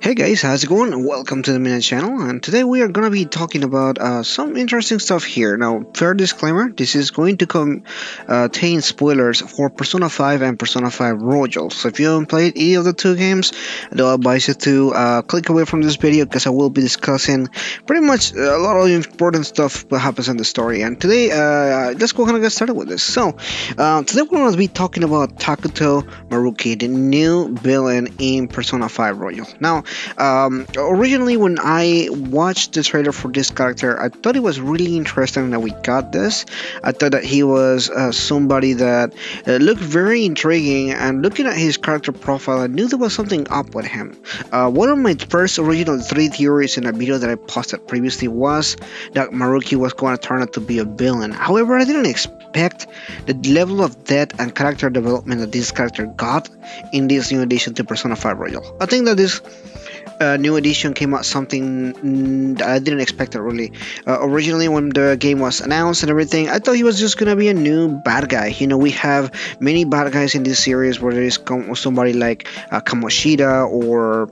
Hey guys, how's it going? Welcome to the Minute Channel, and today we are gonna be talking about some interesting stuff here. Now, fair disclaimer: this is going to contain spoilers for Persona 5 and Persona 5 Royal. So if you haven't played any of the two games, I do advise you to click away from this video because I will be discussing pretty much a lot of important stuff that happens in the story. And today, let's go ahead and get started with this. Today we're gonna be talking about Takuto Maruki, the new villain in Persona 5 Royal. Now, originally when I watched the trailer for this character, I thought it was really interesting that we got this. I thought that he was somebody that looked very intriguing, and looking at his character profile, I knew there was something up with him. One of my first original three theories in a video that I posted previously was that Maruki was going to turn out to be a villain. However, I didn't expect the level of depth and character development that this character got in this new edition to Persona 5 Royal. I think that this new edition came out something that I didn't expect it really. Originally, when the game was announced and everything, I thought he was just gonna be a new bad guy. You know, we have many bad guys in this series where there is somebody like Kamoshida, or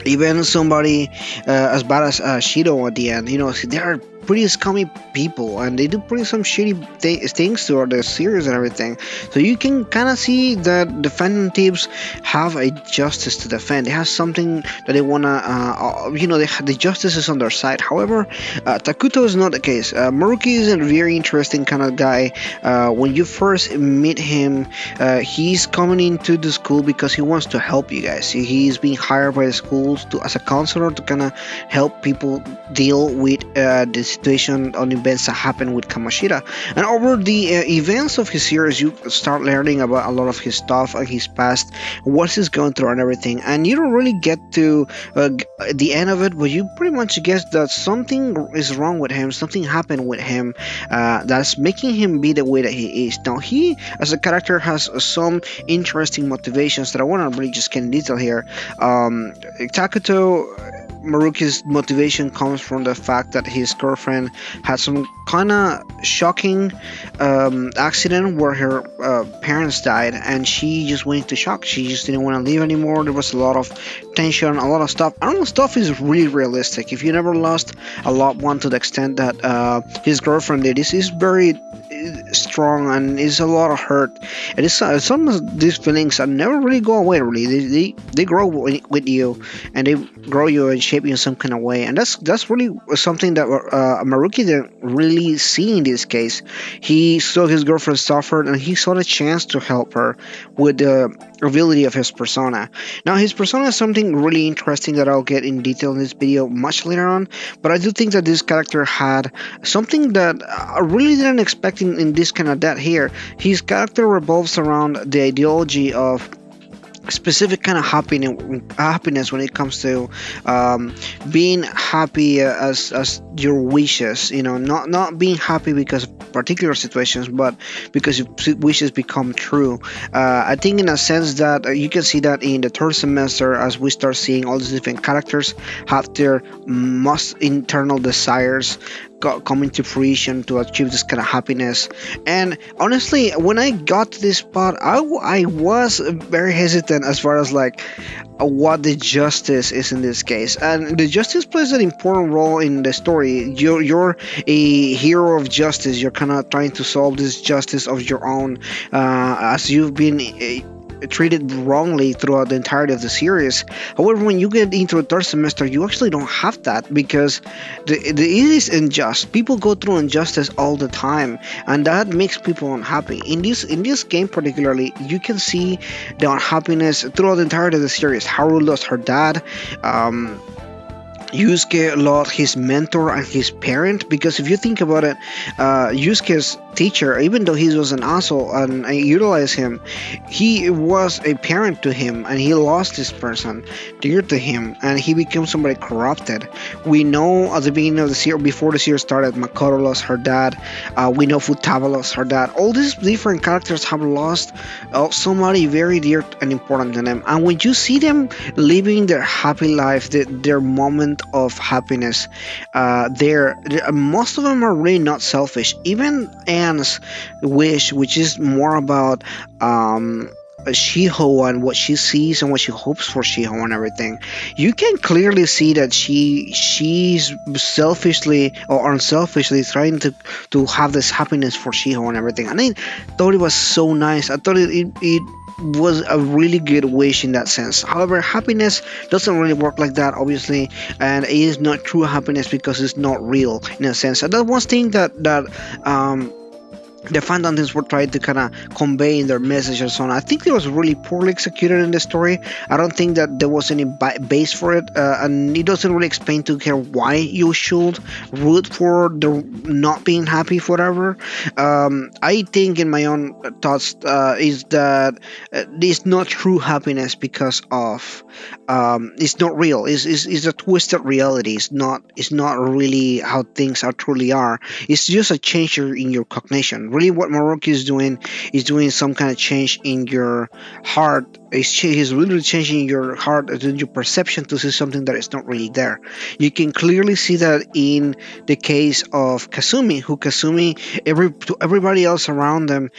even somebody as bad as Shido at the end. You know, they are pretty scummy people, and they do pretty some shitty things to the series and everything. So you can kind of see that the fandom teams have a justice to defend. They have something that they wanna, the justice is on their side. However, Takuto is not the case. Maruki is a very interesting kind of guy. When you first meet him, he's coming into the school because he wants to help you guys. He's being hired by the schools as a counselor to kind of help people deal with the situation on events that happen with Kamoshida. And over the events of his series, you start learning about a lot of his stuff and his past, what he's going through and everything. And you don't really get to the end of it, but you pretty much guess that something is wrong with him, something happened with him that's making him be the way that he is. Now, he as a character has some interesting motivations that I want to really just get in detail here. Takuto Maruki's motivation comes from the fact that his girlfriend had some kind of shocking accident where her parents died, and she just went into shock. She just didn't want to live anymore. There was a lot of tension, a lot of stuff. I don't know, stuff is really realistic. If you never lost a loved one to the extent that his girlfriend did, this is very strong, and it's a lot of hurt. And it's some of these feelings that never really go away. Really, they grow with you, and they grow you and shape you in some kind of way. And that's really something that Maruki didn't really see in this case. He saw his girlfriend suffered, and he saw the chance to help her with the ability of his persona. Now, his persona is something really interesting that I'll get in detail in this video much later on, but I do think that this character had something that I really didn't expect in this kind of depth here. His character revolves around the ideology of specific kind of happiness when it comes to being happy as your wishes, you know, not being happy because of particular situations, but because your wishes become true. I think in a sense that you can see that in the third semester, as we start seeing all these different characters have their most internal desires coming to fruition to achieve this kind of happiness. And honestly, when I got to this part, I was very hesitant as far as like what the justice is in this case. And the justice plays an important role in the story. You're a hero of justice. You're kind of trying to solve this justice of your own, as you've been treated wrongly throughout the entirety of the series. However, when you get into the third semester, you actually don't have that, because it is unjust. People go through injustice all the time, and that makes people unhappy. In this game particularly, you can see the unhappiness throughout the entirety of the series. Haru lost her dad. Yusuke lost his mentor and his parent, because if you think about it, Yusuke's teacher, even though he was an asshole and I utilized him, he was a parent to him, and he lost this person dear to him, and he became somebody corrupted. We know at the beginning of the series, before the series started, Makoto lost her dad. We know Futaba lost her dad. All these different characters have lost somebody very dear and important to them, and when you see them living their happy life, their moment of happiness, most of them are really not selfish. Even Anne's wish, which is more about Shiho and what she sees and what she hopes for Shiho and everything, you can clearly see that she's selfishly or unselfishly trying to have this happiness for Shiho and everything. And I thought it was so nice. I thought it was a really good wish in that sense. However, happiness doesn't really work like that, obviously, and it is not true happiness because it's not real in a sense. And that one thing that the Phantom Thieves were trying to kind of convey in their message and so on. I think it was really poorly executed in the story. I don't think that there was any base for it, and it doesn't really explain to her why you should root for the not being happy forever. I think, in my own thoughts, is that it's not true happiness because of it's not real. It's a twisted reality. It's not really how things are truly are. It's just a change in your cognition. Really, what Moroki is doing some kind of change in your heart. He's really changing your heart and your perception to see something that is not really there. You can clearly see that in the case of Kasumi, everybody else around them,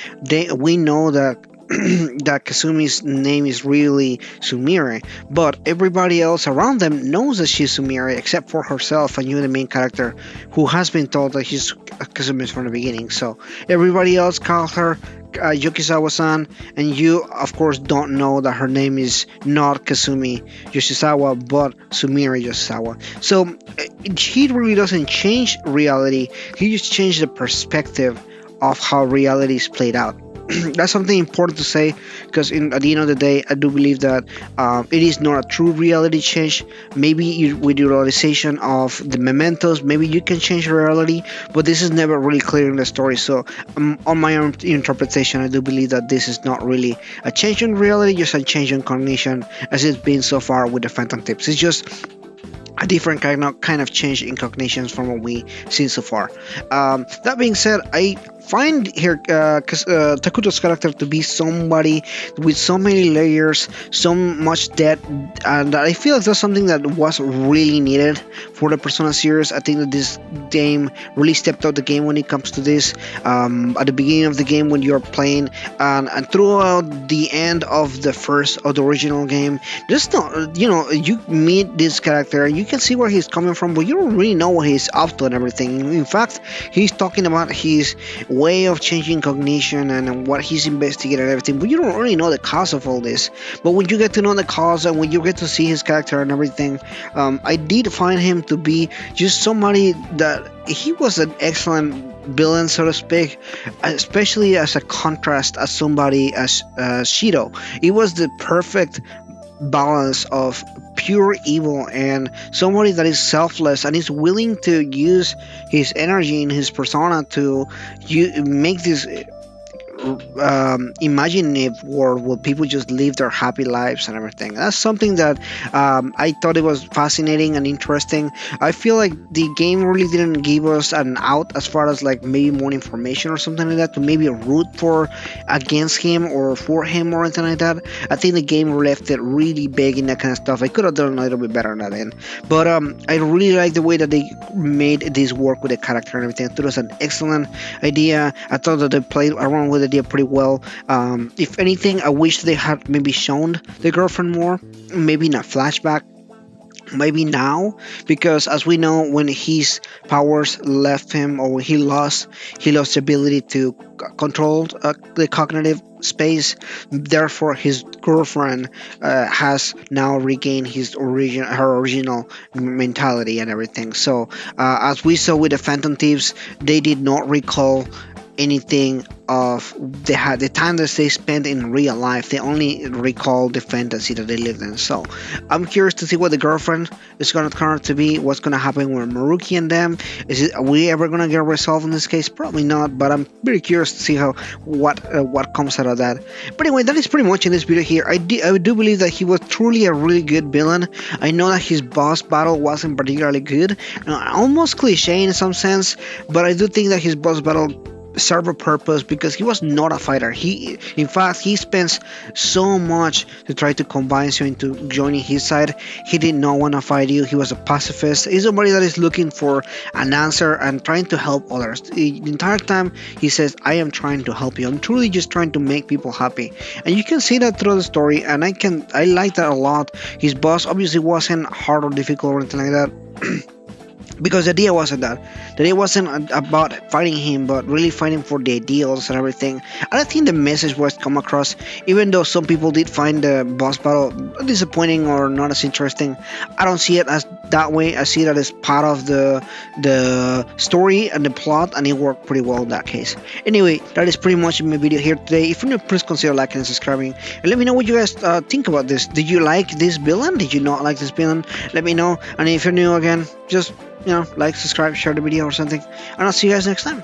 we know that that Kasumi's name is really Sumire, but everybody else around them knows that she's Sumire except for herself and you, the main character, who has been told that she's Kasumi from the beginning. So everybody else calls her Yokizawa-san, and you, of course, don't know that her name is not Kasumi Yoshizawa, but Sumire Yoshizawa. So he really doesn't change reality, he just changed the perspective of how reality is played out. That's something important to say, because at the end of the day, I do believe that it is not a true reality change. Maybe with the realization of the mementos, maybe you can change reality, but this is never really clear in the story. So on my own interpretation, I do believe that this is not really a change in reality, just a change in cognition, as it's been so far with the Phantom Tips. It's just a different kind of change in cognitions from what we seen so far. That being said, I find here Takuto's character to be somebody with so many layers, so much depth, and I feel like that's something that was really needed for the Persona series. I think that this game really stepped up the game when it comes to this. At the beginning of the game, when you're playing, and throughout the end of the original game, just not, you meet this character and you can see where he's coming from, but you don't really know what he's up to and everything. In fact, he's talking about his way of changing cognition and what he's investigating and everything, but you don't really know the cause of all this. But when you get to know the cause and when you get to see his character and everything, I did find him to be just somebody that he was an excellent villain, so to speak, especially as a contrast as somebody as Shido. It was the perfect balance of pure evil and somebody that is selfless and is willing to use his energy in his persona to make this imaginative world where people just live their happy lives and everything. That's something that I thought it was fascinating and interesting. I feel like the game really didn't give us an out as far as like maybe more information or something like that to maybe root for against him or for him or anything like that. I think the game left it really big in that kind of stuff. I could have done a little bit better on that end, but I really like the way that they made this work with the character and everything. I thought it was an excellent idea. I thought that they played around with it pretty well. If anything, I wish they had maybe shown the girlfriend more, maybe in a flashback, maybe now, because as we know, when his powers left him or when he lost the ability to control the cognitive space, therefore his girlfriend has now regained her original mentality and everything. So as we saw with the Phantom Thieves, they did not recall anything of the time that they spent in real life. They only recall the fantasy that they lived in. So I'm curious to see what the girlfriend is going to turn out to be, what's going to happen with Maruki and them. Are we ever going to get resolved in this case? Probably not, but I'm very curious to see what comes out of that. But anyway, that is pretty much in this video here. I do believe that he was truly a really good villain. I know that his boss battle wasn't particularly good, almost cliche in some sense, but I do think that his boss battle serve a purpose because he was not a fighter. In fact, he spends so much to try to convince you into joining his side. He did not want to fight you. He was a pacifist. He's somebody that is looking for an answer and trying to help others. The entire time he says, I am trying to help you. I'm truly just trying to make people happy. And you can see that through the story, and I like that a lot. His boss obviously wasn't hard or difficult or anything like that. Because the idea wasn't that. The idea wasn't about fighting him, but really fighting for the ideals and everything. And I think the message was come across, even though some people did find the boss battle disappointing or not as interesting. I don't see it as that way. I see that as part of the story and the plot, and it worked pretty well in that case. Anyway, that is pretty much my video here today. If you're new, please consider liking and subscribing, and let me know what you guys think about this. Did you like this villain? Did you not like this villain? Let me know. And if you're new again, just like, subscribe, share the video or something, and I'll see you guys next time.